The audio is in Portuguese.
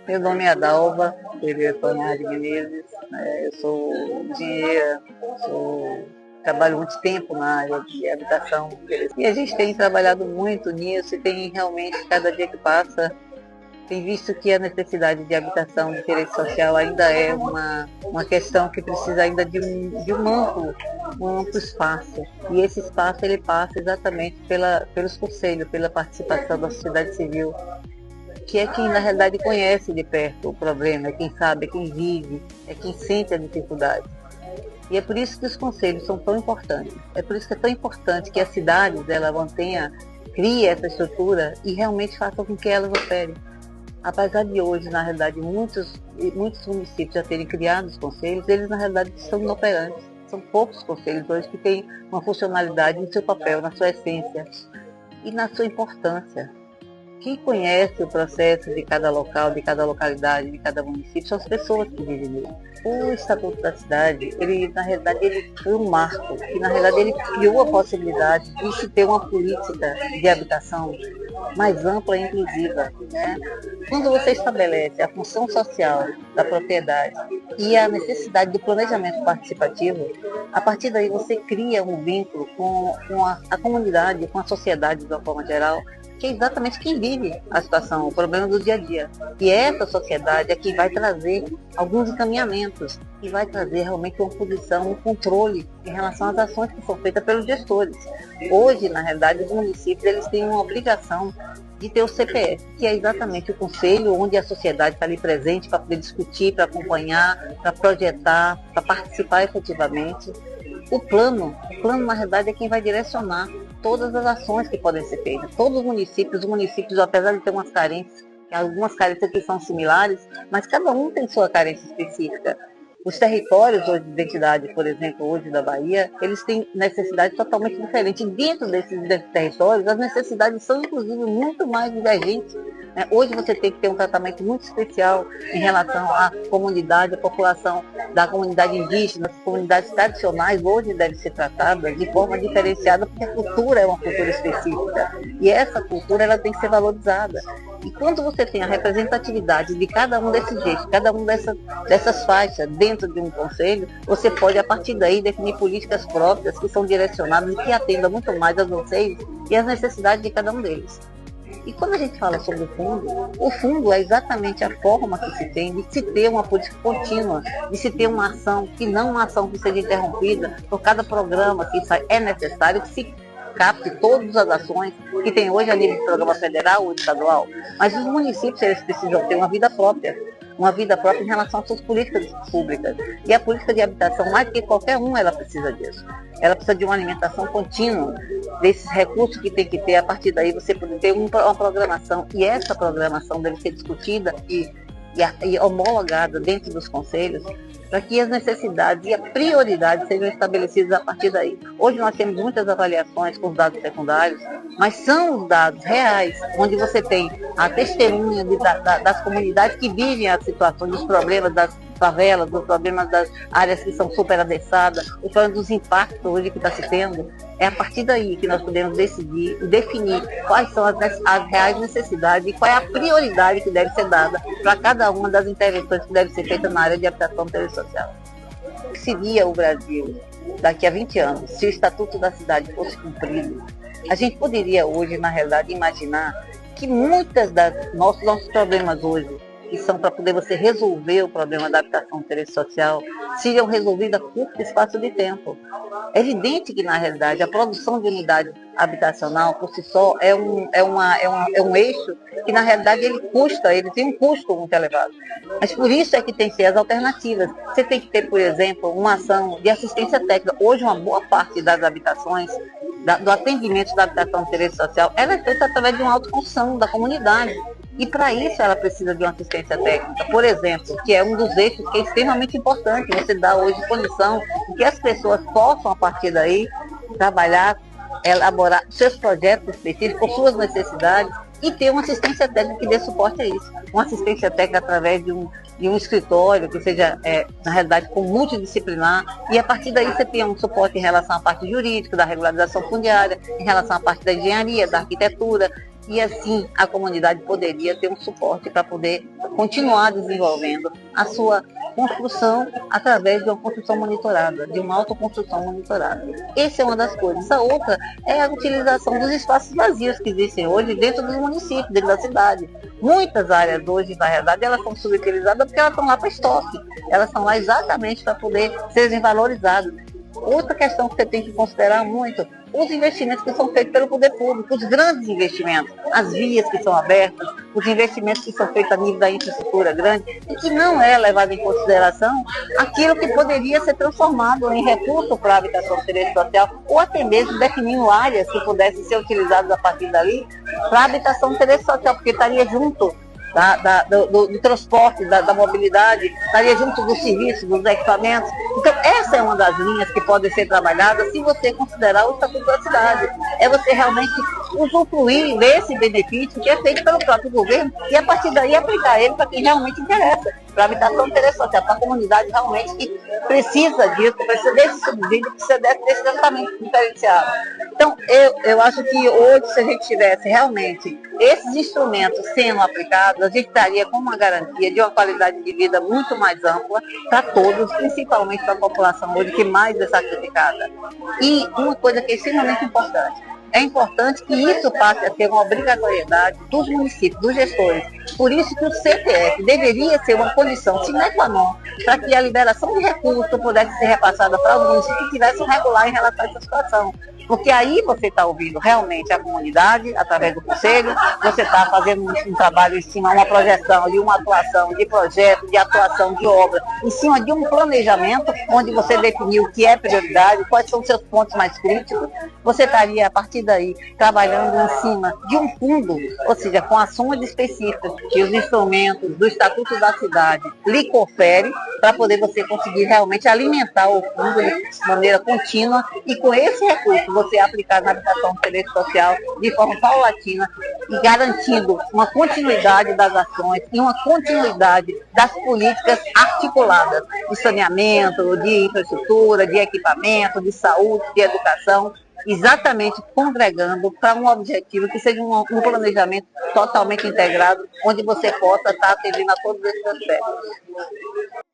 Meu nome é Adalva Pereira Tonhade Menezes, eu sou engenheira, trabalho muito tempo na área de habitação e a gente tem trabalhado muito nisso e tem realmente, cada dia que passa, tem visto que a necessidade de habitação de direito social ainda é uma questão que precisa ainda de um amplo espaço. E esse espaço ele passa exatamente pelos conselhos, pela participação da sociedade civil, que é quem na realidade conhece de perto o problema, é quem sabe, é quem vive, é quem sente a dificuldade. E é por isso que os conselhos são tão importantes. É por isso que é tão importante que as cidades ela crie essa estrutura e realmente façam com que elas operem. Apesar de hoje, na realidade, muitos municípios já terem criado os conselhos, eles na realidade são inoperantes. São poucos conselhos hoje que têm uma funcionalidade no seu papel, na sua essência e na sua importância. Quem conhece o processo de cada local, de cada localidade, de cada município, são as pessoas que vivem nele. O Estatuto da Cidade, na realidade, ele foi um marco, e na realidade ele criou a possibilidade de se ter uma política de habitação mais ampla e inclusiva. Né? Quando você estabelece a função social da propriedade e a necessidade do planejamento participativo, a partir daí você cria um vínculo com a comunidade, com a sociedade de uma forma geral, que é exatamente quem vive a situação, o problema do dia a dia. E essa sociedade é que vai trazer alguns encaminhamentos e vai trazer realmente uma posição, um controle em relação às ações que são feitas pelos gestores. Hoje, na realidade, os municípios eles têm uma obrigação de ter o CPF, que é exatamente o conselho onde a sociedade está ali presente para poder discutir, para acompanhar, para projetar, para participar efetivamente. O plano, na realidade, é quem vai direcionar todas as ações que podem ser feitas. Todos os municípios, apesar de ter umas carências, algumas carências que são similares, mas cada um tem sua carência específica. Os territórios hoje de identidade, por exemplo, hoje da Bahia, eles têm necessidades totalmente diferentes. E dentro desses territórios, as necessidades são, inclusive, muito mais divergentes. Hoje você tem que ter um tratamento muito especial em relação à comunidade, à população da comunidade indígena, as comunidades tradicionais hoje devem ser tratadas de forma diferenciada, porque a cultura é uma cultura específica. E essa cultura ela tem que ser valorizada. E quando você tem a representatividade de cada um desses jeitos, cada um dessas faixas dentro de um conselho, você pode, a partir daí, definir políticas próprias que são direcionadas e que atendam muito mais aos anseios e às necessidades de cada um deles. E quando a gente fala sobre o fundo é exatamente a forma que se tem de se ter uma política contínua, de se ter uma ação, que não uma ação que seja interrompida por cada programa que sai. É necessário que se capte todas as ações que tem hoje a nível de programa federal ou estadual, mas os municípios eles precisam ter uma vida própria em relação às suas políticas públicas. E a política de habitação, mais que qualquer um, ela precisa disso. Ela precisa de uma alimentação contínua, desses recursos que tem que ter, a partir daí você poder ter uma programação, e essa programação deve ser discutida e homologada dentro dos conselhos, para que as necessidades e a prioridade sejam estabelecidas a partir daí. Hoje nós temos muitas avaliações com os dados secundários, mas são os dados reais, onde você tem a testemunha das comunidades que vivem as situações, dos problemas das favelas, dos problemas das áreas que são superadensadas, o problema dos impactos hoje que está se tendo. É a partir daí que nós podemos decidir e definir quais são as reais necessidades e qual é a prioridade que deve ser dada para cada uma das intervenções que deve ser feita na área de habitação e direito social. O que seria o Brasil daqui a 20 anos, se o Estatuto da Cidade fosse cumprido? A gente poderia hoje, na realidade, imaginar que muitas das nossos problemas hoje, que são para poder você resolver o problema da habitação e direito social, seriam resolvidas a curto espaço de tempo. É evidente que, na realidade, a produção de unidade habitacional, por si só, é um eixo que, na realidade, ele tem um custo muito elevado. Mas por isso é que tem que ser as alternativas. Você tem que ter, por exemplo, uma ação de assistência técnica. Hoje, uma boa parte das habitações, do atendimento da habitação e direito social, ela é feita através de uma autoconstrução da comunidade. E para isso ela precisa de uma assistência técnica, por exemplo, que é um dos eixos que é extremamente importante. Você dá hoje condição de que as pessoas possam, a partir daí, trabalhar, elaborar seus projetos específicos, com suas necessidades, e ter uma assistência técnica que dê suporte a isso. Uma assistência técnica através de um escritório que seja, na realidade, com multidisciplinar, e a partir daí você tem um suporte em relação à parte jurídica, da regularização fundiária, em relação à parte da engenharia, da arquitetura, e assim a comunidade poderia ter um suporte para poder continuar desenvolvendo a sua construção através de uma construção monitorada, de uma autoconstrução monitorada. Essa é uma das coisas. A outra é a utilização dos espaços vazios que existem hoje dentro dos municípios, dentro da cidade. Muitas áreas hoje, na realidade, elas são subutilizadas porque elas estão lá para estoque. Elas estão lá exatamente para poder serem valorizadas. Outra questão que você tem que considerar muito, os investimentos que são feitos pelo poder público, os grandes investimentos, as vias que são abertas, os investimentos que são feitos a nível da infraestrutura grande, e que não é levado em consideração aquilo que poderia ser transformado em recurso para a habitação de interesse social, ou até mesmo definindo áreas que pudessem ser utilizadas a partir dali para a habitação de interesse social, porque estaria junto do transporte, da mobilidade, estaria junto dos serviços, dos equipamentos. Então, essa é uma das linhas que podem ser trabalhadas se você considerar o Estatuto da Cidade. É você realmente usufruir desse benefício que é feito pelo próprio governo e, a partir daí, aplicar ele para quem realmente interessa, para a habitação de interesse social, para a comunidade realmente que precisa disso, precisa desse subsídio, precisa desse tratamento diferenciado. Então, eu acho que hoje, se a gente tivesse realmente esses instrumentos sendo aplicados, a gente estaria com uma garantia de uma qualidade de vida muito mais ampla para todos, principalmente para a população hoje que mais é sacrificada. E uma coisa que é extremamente importante, é importante que isso passe a ser uma obrigatoriedade dos municípios, dos gestores. Por isso que o CPF deveria ser uma condição sine qua non para que a liberação de recursos pudesse ser repassada para os municípios que tivessem regular em relação a essa situação. Porque aí você está ouvindo realmente a comunidade, através do conselho, você está fazendo um trabalho em cima, uma projeção de uma atuação de projeto, de atuação de obra, em cima de um planejamento onde você definiu o que é prioridade, quais são os seus pontos mais críticos. Você estaria, a partir daí, trabalhando em cima de um fundo, ou seja, com ações específicas que os instrumentos do Estatuto da Cidade lhe conferem, para poder você conseguir realmente alimentar o fundo de maneira contínua e com esse recurso você aplicar na habitação de interesse social de forma paulatina e garantindo uma continuidade das ações e uma continuidade das políticas articuladas de saneamento, de infraestrutura, de equipamento, de saúde, de educação, exatamente congregando para um objetivo que seja um planejamento totalmente integrado, onde você possa estar atendendo a todos esses aspectos.